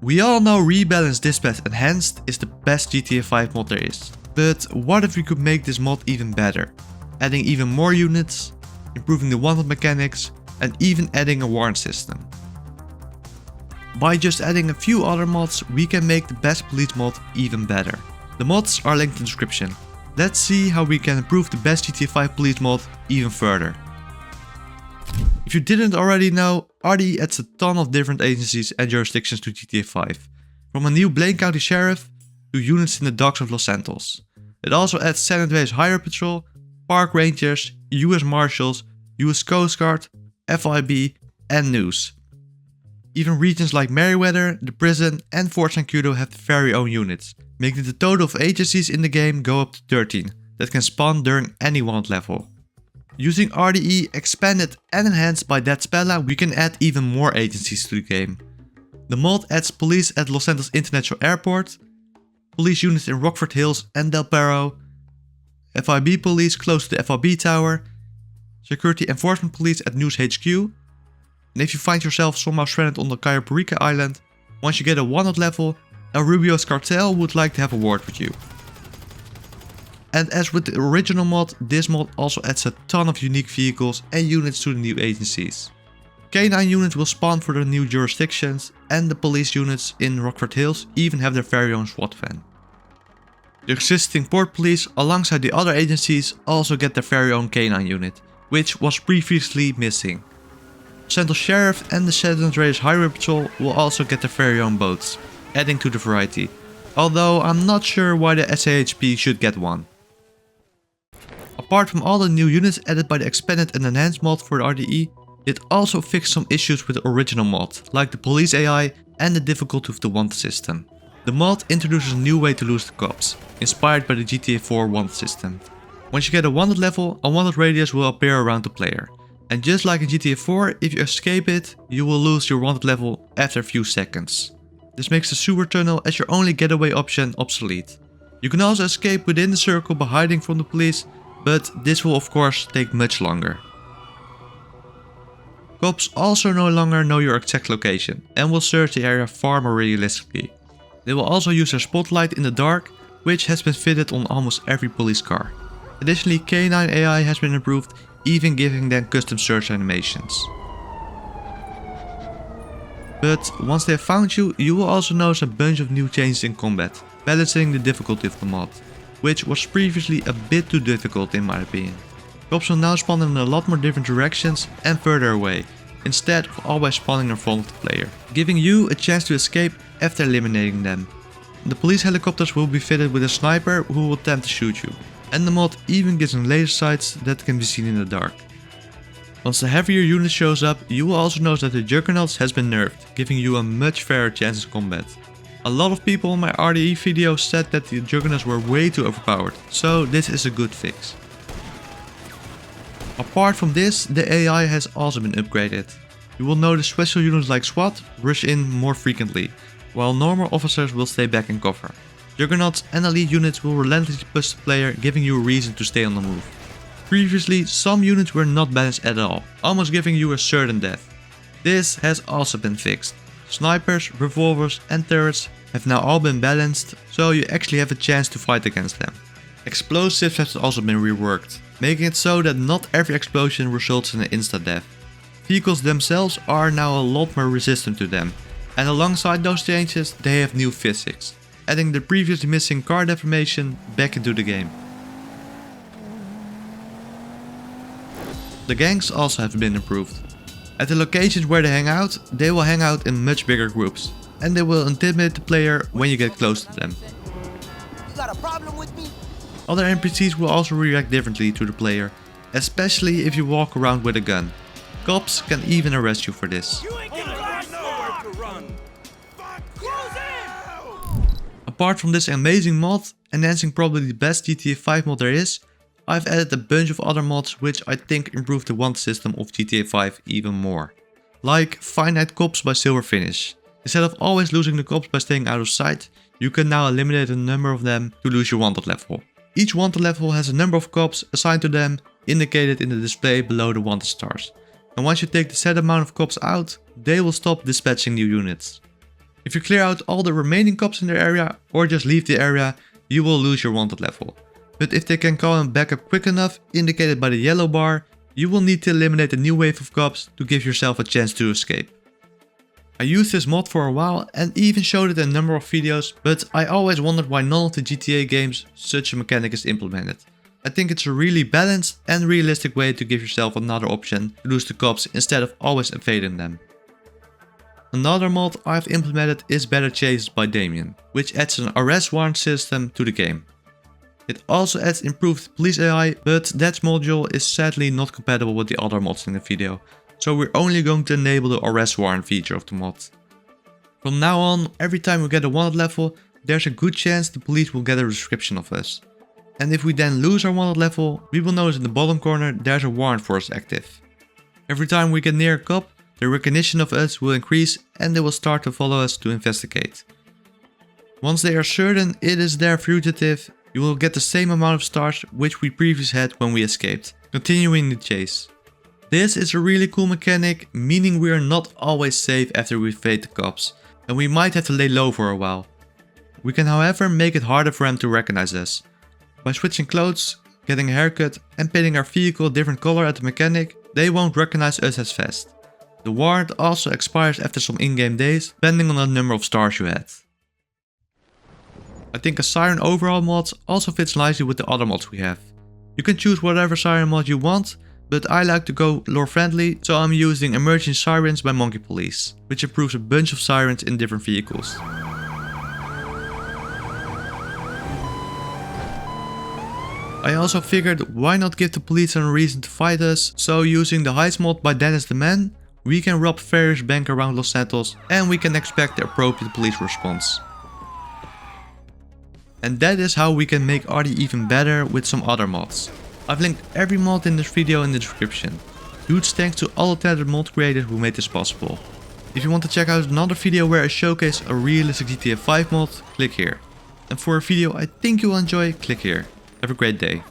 We all know Rebalanced Dispatch Enhanced is the best GTA 5 mod there is. But what if we could make this mod even better? Adding even more units, improving the wanted mechanics, and even adding a warrant system. By just adding a few other mods, we can make the best police mod even better. The mods are linked in the description. Let's see how we can improve the best GTA 5 police mod even further. If you didn't already know, RDE adds a ton of different agencies and jurisdictions to GTA 5. From a new Blaine County Sheriff to units in the docks of Los Santos. It also adds San Andreas Highway Patrol, Park Rangers, US Marshals, US Coast Guard, FIB and News. Even regions like Merriweather, the prison and Fort San Cudo have their very own units, making the total of agencies in the game go up to 13 that can spawn during any wanted level. Using RDE Expanded and Enhanced by Dead Spella, we can add even more agencies to the game. The mod adds police at Los Santos International Airport, police units in Rockford Hills and Del Perro, FIB police close to the FIB Tower, security enforcement police at News HQ, and if you find yourself somehow stranded on the Cayo Perico Island, once you get a wanted level, El Rubio's cartel would like to have a word with you. And as with the original mod, this mod also adds a ton of unique vehicles and units to the new agencies. K9 units will spawn for the new jurisdictions, and the police units in Rockford Hills even have their very own SWAT van. The existing port police alongside the other agencies also get their very own K9 unit, which was previously missing. Santos Sheriff and the San Andreas Highway Patrol will also get their very own boats, adding to the variety, although I'm not sure why the SAHP should get one. Apart from all the new units added by the Expanded and Enhanced mod for the RDE, it also fixed some issues with the original mod, like the police AI and the difficulty of the wanted system. The mod introduces a new way to lose the cops, inspired by the GTA 4 wanted system. Once you get a wanted level, a wanted radius will appear around the player. And just like in GTA 4, if you escape it, you will lose your wanted level after a few seconds. This makes the sewer tunnel as your only getaway option obsolete. You can also escape within the circle by hiding from the police, but this will of course take much longer. Cops also no longer know your exact location and will search the area far more realistically. They will also use their spotlight in the dark, which has been fitted on almost every police car. Additionally, K9 AI has been improved, even giving them custom search animations. But once they have found you, you will also notice a bunch of new changes in combat, balancing the difficulty of the mod, which was previously a bit too difficult in my opinion. Cops will now spawn in a lot more different directions and further away, instead of always spawning in front of the player, giving you a chance to escape after eliminating them. The police helicopters will be fitted with a sniper who will attempt to shoot you, and the mod even gives them laser sights that can be seen in the dark. Once the heavier unit shows up, you will also notice that the Juggernauts has been nerfed, giving you a much fairer chance in combat. A lot of people in my RDE video said that the Juggernauts were way too overpowered, so this is a good fix. Apart from this, the AI has also been upgraded. You will notice special units like SWAT rush in more frequently, while normal officers will stay back in cover. Juggernauts and elite units will relentlessly push the player, giving you a reason to stay on the move. Previously, some units were not balanced at all, almost giving you a certain death. This has also been fixed. Snipers, revolvers and turrets have now all been balanced, so you actually have a chance to fight against them. Explosives have also been reworked, making it so that not every explosion results in an insta-death. Vehicles themselves are now a lot more resistant to them, and alongside those changes they have new physics, adding the previously missing car deformation back into the game. The gangs also have been improved. At the locations where they will hang out in much bigger groups, and they will intimidate the player when you get close to them. You got a problem with me? Other NPCs will also react differently to the player, especially if you walk around with a gun. Cops can even arrest you for this. Apart from this amazing mod, enhancing probably the best GTA 5 mod there is, I've added a bunch of other mods which I think improve the wanted system of GTA 5 even more. Like Finite Cops by Silver Finish. Instead of always losing the cops by staying out of sight, you can now eliminate a number of them to lose your wanted level. Each wanted level has a number of cops assigned to them, indicated in the display below the wanted stars. And once you take the set amount of cops out, they will stop dispatching new units. If you clear out all the remaining cops in the area or just leave the area, you will lose your wanted level. But if they can call him back up quick enough, indicated by the yellow bar, you will need to eliminate a new wave of cops to give yourself a chance to escape. I used this mod for a while and even showed it in a number of videos, but I always wondered why none of the GTA games such a mechanic is implemented. I think it's a really balanced and realistic way to give yourself another option to lose the cops instead of always evading them. Another mod I've implemented is Better Chases by Damien, which adds an arrest warrant system to the game. It also adds improved police AI, but that module is sadly not compatible with the other mods in the video, so we're only going to enable the arrest warrant feature of the mod. From now on, every time we get a wanted level, there's a good chance the police will get a description of us. And if we then lose our wanted level, we will notice in the bottom corner there's a warrant for us active. Every time we get near a cop, the recognition of us will increase and they will start to follow us to investigate. Once they are certain it is their fugitive, you will get the same amount of stars which we previously had when we escaped, continuing the chase. This is a really cool mechanic, meaning we are not always safe after we evade the cops, and we might have to lay low for a while. We can however make it harder for them to recognize us. By switching clothes, getting a haircut and painting our vehicle a different color at the mechanic, they won't recognize us as fast. The warrant also expires after some in-game days, depending on the number of stars you had. I think a siren overhaul mod also fits nicely with the other mods we have. You can choose whatever siren mod you want, but I like to go lore friendly, so I'm using Emerging Sirens by Monkey Police, which improves a bunch of sirens in different vehicles. I also figured why not give the police a reason to fight us, so using the heist mod by Dennis the Man, we can rob various banks around Los Santos and we can expect the appropriate police response. And that is how we can make RDE even better with some other mods. I've linked every mod in this video in the description. Huge thanks to all the talented mod creators who made this possible. If you want to check out another video where I showcase a realistic GTA 5 mod, click here. And for a video I think you'll enjoy, click here. Have a great day.